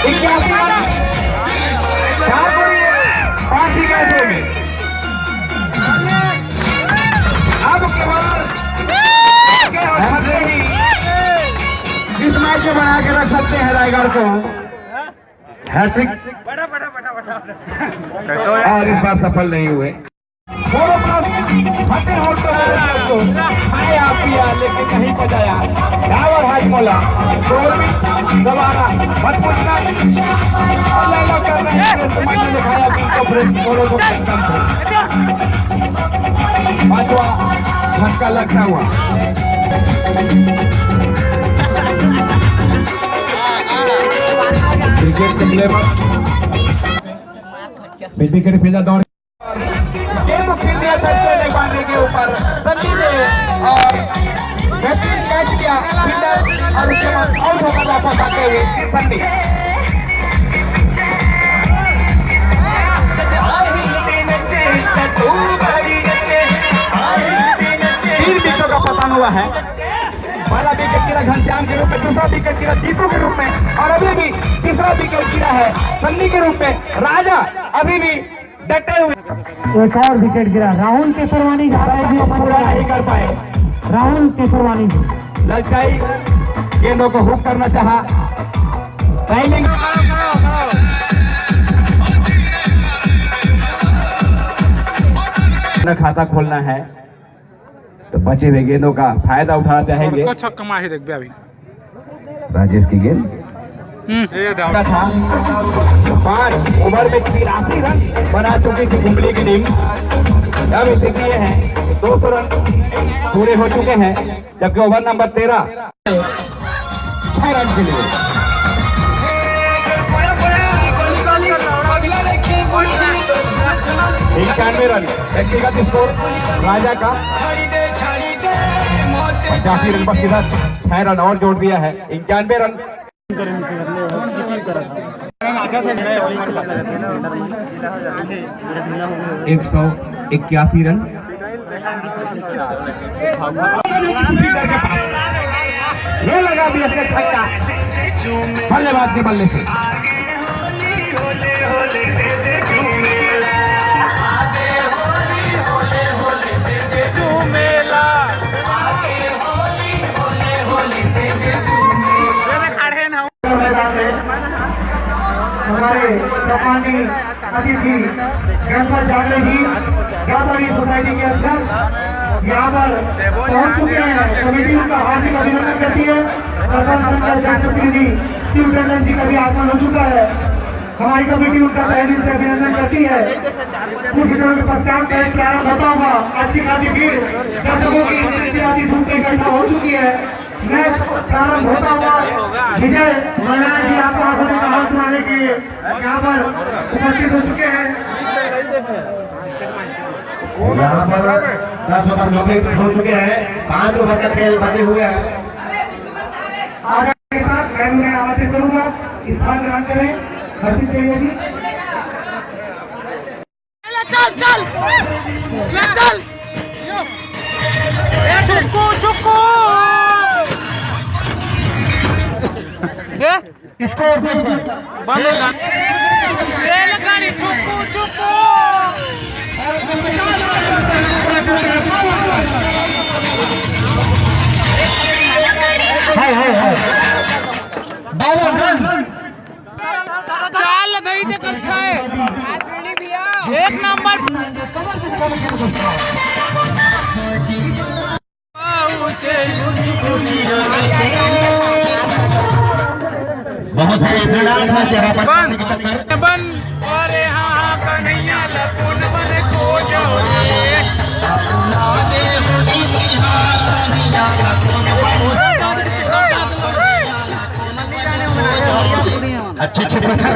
81 run 5 विकेटों में। अब केवल इस मैच को बना के रख सकते हैं रायगढ़ को हैट्रिक, और इस बार सफल नहीं हुए। खाया पिया लेकिन नहीं बजाया डावर हाजमोला दोबारा मत पूछना कर रहे हैं। समझ में दिखाया कि इनको बोलो को कम थे। पांचवा झटका लगता हुआ क्रिकेट के प्लेयर विकेट फील्डर दौड़ गेंद खेल दिया सचिन पांडे के ऊपर। सनी ने और बेहतरीन कैच किया फील्डर और उसके बाद आउट होकर वापस आते हुए सनी। 3 विकेटों का पतन हुआ है। पहला विकेट गिरा घनश्याम के रूप में, दूसरा विकेट गिरा जीतू के रूप में, और अभी भी तीसरा विकेट गिरा है सन्नी के रूप में। राजा अभी भी डटे हुए। एक और विकेट गिरा राहुल केसरवानी पूरा नहीं कर पाए। राहुल केसरवानी ललचाई गेंदों को हुक करना चाहा। टाइमिंग खाता खोलना है तो बचे हुए गेंदों का फायदा उठाना चाहेंगे। राजेश की गेंद था 5 ओवर में 83 रन बना चुकी थी कुंबली की टीम। अब इसे किए हैं 200 रन पूरे हो चुके हैं, जबकि ओवर नंबर 13 6 रन के लिए। इक्यानवे रन व्यक्तिगत स्कोर राजा का। 85 रन पर सीधा 6 रन और जोड़ दिया है। 91 रन 181 रन। ये लगा दिया छक्का बल्लेबाज के बल्ले से। हमारे सम्मानीय अतिथि गणपत जागले जी यादवरी सोसाइटी के अध्यक्ष यहाँ पर पहुंच चुके हैं। कमेटी उनका हार्दिक अभिनंदन करती है। सरपंच संघ के जनप्रतिनिधि शिव टंडन जी का भी आगमन हो चुका है। हमारी कमेटी उनका तहे दिल से अभिनंदन करती है। कुछ दिनों के पश्चात मैच प्रारंभ होता हुआ अच्छी खासी भीड़ दर्शकों की अच्छी खासी धूप इकट्ठा हो चुकी है। मैच प्रारंभ होता हुआ विजय मल्लाना जी आपको आंखों का हाल सुनाने के लिए यहाँ पर उपस्थित हो चुके हैं। यहाँ पर 10 ओवर कंप्लीट हो चुके हैं। 5 ओवर का खेल बचे हुए हैं। आगे मैं उन्हें आमंत्रित करूंगा स्थान ग्रहण करें। हर्षित करिए जी। चल चल चल चुक्कू चुक्कू इसको बंद रेलगाड़ी चुक्कू चुक्कू चाल नहीं देखल छे। एक नंबर बहुत बन अरे हाँ कन्हैया लपुन बन को जाओ अच्छे प्रचार